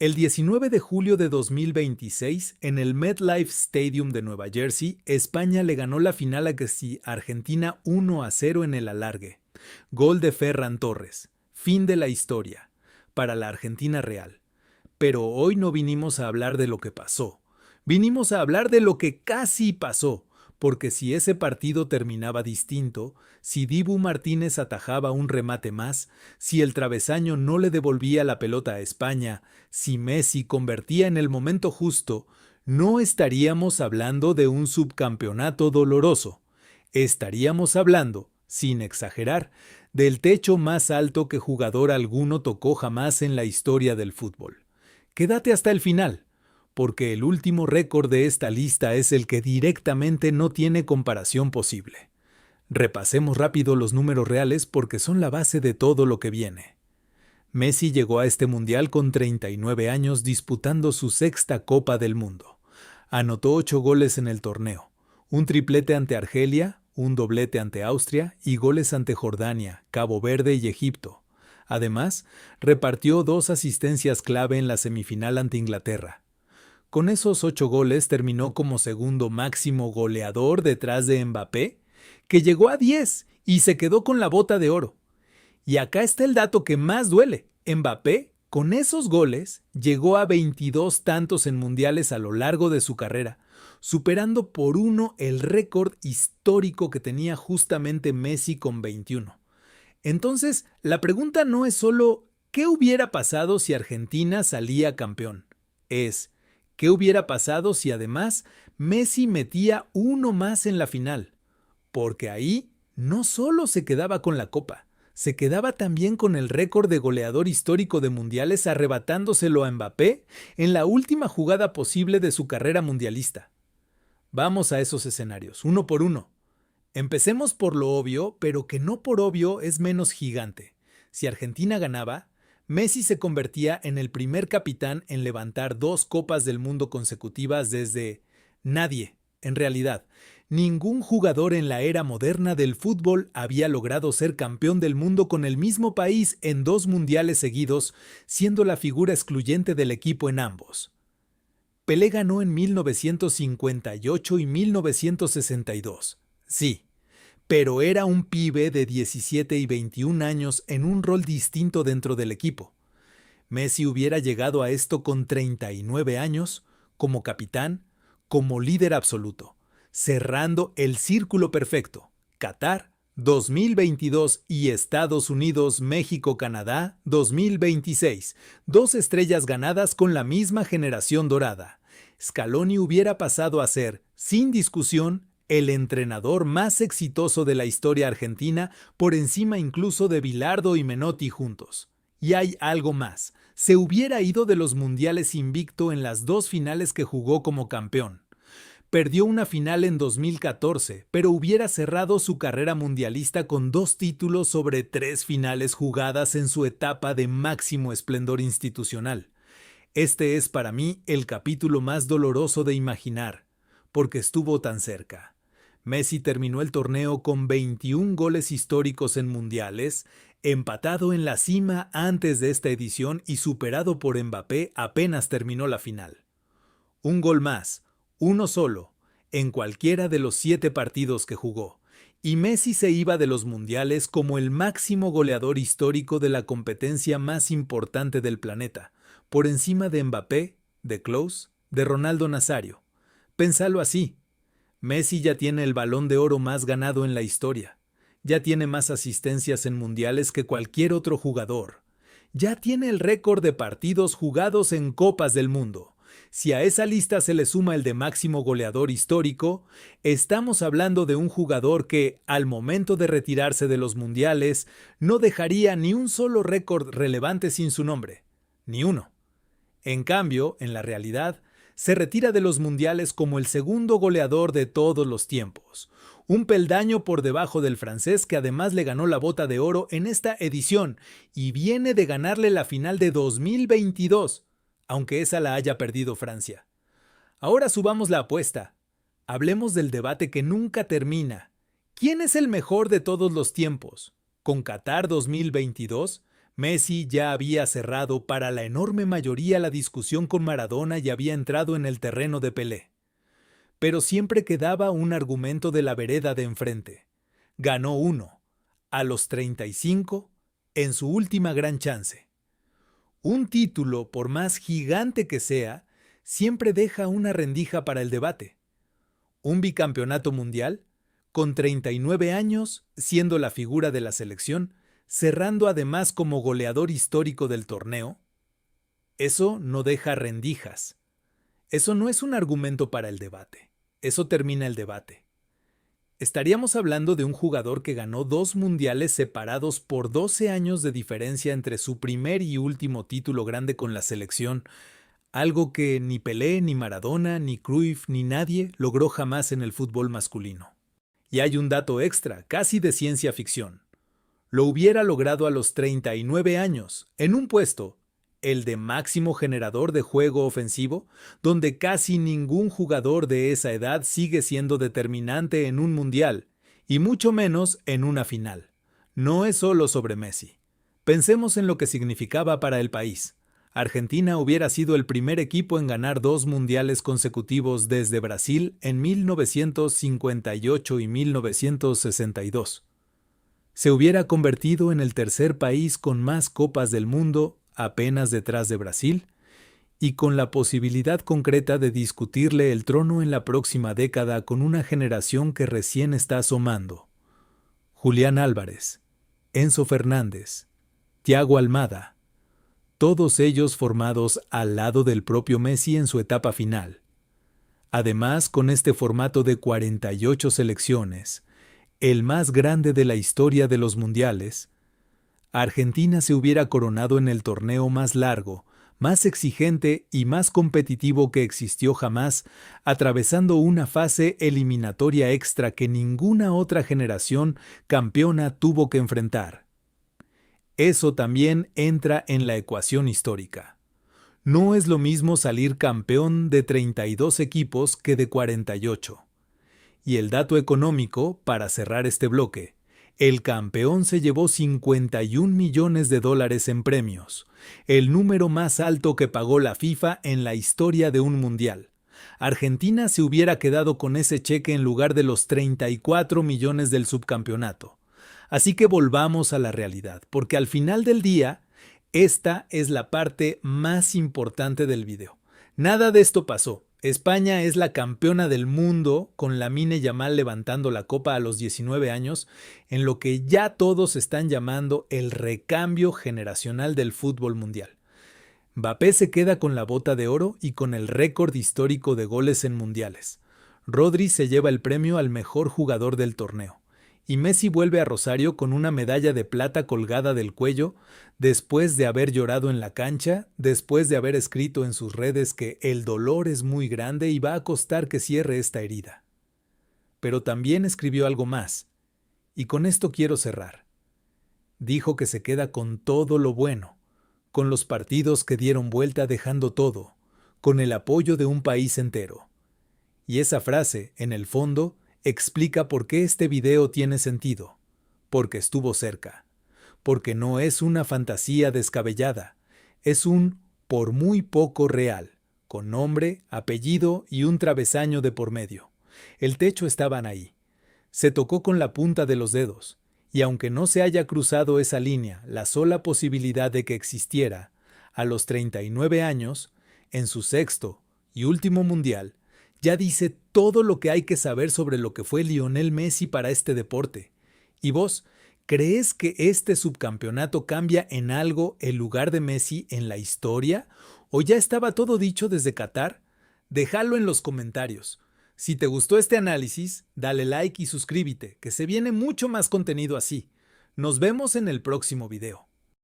El 19 de julio de 2026, en el MetLife Stadium de Nueva Jersey, España le ganó la final a Argentina 1-0 en el alargue. Gol de Ferran Torres. Fin de la historia. Para la Argentina real. Pero hoy no vinimos a hablar de lo que pasó. Vinimos a hablar de lo que casi pasó. Porque si ese partido terminaba distinto, si Dibu Martínez atajaba un remate más, si el travesaño no le devolvía la pelota a España, si Messi convertía en el momento justo, no estaríamos hablando de un subcampeonato doloroso. Estaríamos hablando, sin exagerar, del techo más alto que jugador alguno tocó jamás en la historia del fútbol. Quédate hasta el final, porque el último récord de esta lista es el que directamente no tiene comparación posible. Repasemos rápido los números reales porque son la base de todo lo que viene. Messi llegó a este mundial con 39 años disputando su sexta Copa del Mundo. Anotó 8 goles en el torneo, un triplete ante Argelia, un doblete ante Austria y goles ante Jordania, Cabo Verde y Egipto. Además, repartió 2 asistencias clave en la semifinal ante Inglaterra. Con esos 8 goles terminó como segundo máximo goleador detrás de Mbappé, que llegó a 10 y se quedó con la bota de oro. Y acá está el dato que más duele. Mbappé, con esos goles, llegó a 22 tantos en mundiales a lo largo de su carrera, superando por 1 el récord histórico que tenía justamente Messi con 21. Entonces, la pregunta no es solo ¿qué hubiera pasado si Argentina salía campeón? Es ¿qué hubiera pasado si además Messi metía uno más en la final? Porque ahí no solo se quedaba con la copa, se quedaba también con el récord de goleador histórico de mundiales arrebatándoselo a Mbappé en la última jugada posible de su carrera mundialista. Vamos a esos escenarios, uno por uno. Empecemos por lo obvio, pero que no por obvio es menos gigante. Si Argentina ganaba, Messi se convertía en el primer capitán en levantar 2 Copas del Mundo consecutivas desde nadie, en realidad. Ningún jugador en la era moderna del fútbol había logrado ser campeón del mundo con el mismo país en 2 mundiales seguidos, siendo la figura excluyente del equipo en ambos. Pelé ganó en 1958 y 1962. Sí, pero era un pibe de 17 y 21 años en un rol distinto dentro del equipo. Messi hubiera llegado a esto con 39 años, como capitán, como líder absoluto, cerrando el círculo perfecto. Qatar 2022 y Estados Unidos, México, Canadá 2026. 2 estrellas ganadas con la misma generación dorada. Scaloni hubiera pasado a ser, sin discusión, el entrenador más exitoso de la historia argentina, por encima incluso de Bilardo y Menotti juntos. Y hay algo más. Se hubiera ido de los mundiales invicto en las 2 finales que jugó como campeón. Perdió una final en 2014, pero hubiera cerrado su carrera mundialista con 2 títulos sobre 3 finales jugadas en su etapa de máximo esplendor institucional. Este es para mí el capítulo más doloroso de imaginar, porque estuvo tan cerca. Messi terminó el torneo con 21 goles históricos en mundiales, empatado en la cima antes de esta edición y superado por Mbappé apenas terminó la final. Un gol más, uno solo, en cualquiera de los 7 partidos que jugó, y Messi se iba de los mundiales como el máximo goleador histórico de la competencia más importante del planeta, por encima de Mbappé, de Klose, de Ronaldo Nazario. Pénsalo así. Messi ya tiene el Balón de Oro más ganado en la historia. Ya tiene más asistencias en mundiales que cualquier otro jugador. Ya tiene el récord de partidos jugados en Copas del Mundo. Si a esa lista se le suma el de máximo goleador histórico, estamos hablando de un jugador que, al momento de retirarse de los mundiales, no dejaría ni un solo récord relevante sin su nombre. Ni uno. En cambio, en la realidad, se retira de los mundiales como el segundo goleador de todos los tiempos. Un peldaño por debajo del francés que además le ganó la bota de oro en esta edición y viene de ganarle la final de 2022, aunque esa la haya perdido Francia. Ahora subamos la apuesta. Hablemos del debate que nunca termina. ¿Quién es el mejor de todos los tiempos? ¿Con Qatar 2022? Messi ya había cerrado para la enorme mayoría la discusión con Maradona y había entrado en el terreno de Pelé. Pero siempre quedaba un argumento de la vereda de enfrente. Ganó uno, a los 35, en su última gran chance. Un título, por más gigante que sea, siempre deja una rendija para el debate. Un bicampeonato mundial, con 39 años, siendo la figura de la selección, cerrando además como goleador histórico del torneo. Eso no deja rendijas. Eso no es un argumento para el debate. Eso termina el debate. Estaríamos hablando de un jugador que ganó 2 mundiales separados por 12 años de diferencia entre su primer y último título grande con la selección, algo que ni Pelé, ni Maradona, ni Cruyff, ni nadie logró jamás en el fútbol masculino. Y hay un dato extra, casi de ciencia ficción. Lo hubiera logrado a los 39 años, en un puesto, el de máximo generador de juego ofensivo, donde casi ningún jugador de esa edad sigue siendo determinante en un mundial, y mucho menos en una final. No es solo sobre Messi. Pensemos en lo que significaba para el país. Argentina hubiera sido el primer equipo en ganar 2 mundiales consecutivos desde Brasil en 1958 y 1962. Se hubiera convertido en el tercer país con más copas del mundo, apenas detrás de Brasil, y con la posibilidad concreta de discutirle el trono en la próxima década con una generación que recién está asomando. Julián Álvarez, Enzo Fernández, Thiago Almada, todos ellos formados al lado del propio Messi en su etapa final. Además, con este formato de 48 selecciones, el más grande de la historia de los mundiales, Argentina se hubiera coronado en el torneo más largo, más exigente y más competitivo que existió jamás, atravesando una fase eliminatoria extra que ninguna otra generación campeona tuvo que enfrentar. Eso también entra en la ecuación histórica. No es lo mismo salir campeón de 32 equipos que de 48. Y el dato económico, para cerrar este bloque, el campeón se llevó $51 millones en premios, el número más alto que pagó la FIFA en la historia de un mundial. Argentina se hubiera quedado con ese cheque en lugar de los 34 millones del subcampeonato. Así que volvamos a la realidad, porque al final del día, esta es la parte más importante del video. Nada de esto pasó. España es la campeona del mundo con Lamine Yamal levantando la copa a los 19 años, en lo que ya todos están llamando el recambio generacional del fútbol mundial. Mbappé se queda con la bota de oro y con el récord histórico de goles en mundiales. Rodri se lleva el premio al mejor jugador del torneo. Y Messi vuelve a Rosario con una medalla de plata colgada del cuello, después de haber llorado en la cancha, después de haber escrito en sus redes que el dolor es muy grande y va a costar que cierre esta herida. Pero también escribió algo más, y con esto quiero cerrar. Dijo que se queda con todo lo bueno, con los partidos que dieron vuelta dejando todo, con el apoyo de un país entero. Y esa frase, en el fondo, explica por qué este video tiene sentido, porque estuvo cerca, porque no es una fantasía descabellada, es un por muy poco real, con nombre, apellido y un travesaño de por medio. El techo estaban ahí. Se tocó con la punta de los dedos, y aunque no se haya cruzado esa línea, la sola posibilidad de que existiera, a los 39 años, en su sexto y último mundial, ya dice todo lo que hay que saber sobre lo que fue Lionel Messi para este deporte. ¿Y vos, crees que este subcampeonato cambia en algo el lugar de Messi en la historia? ¿O ya estaba todo dicho desde Qatar? Déjalo en los comentarios. Si te gustó este análisis, dale like y suscríbete, que se viene mucho más contenido así. Nos vemos en el próximo video.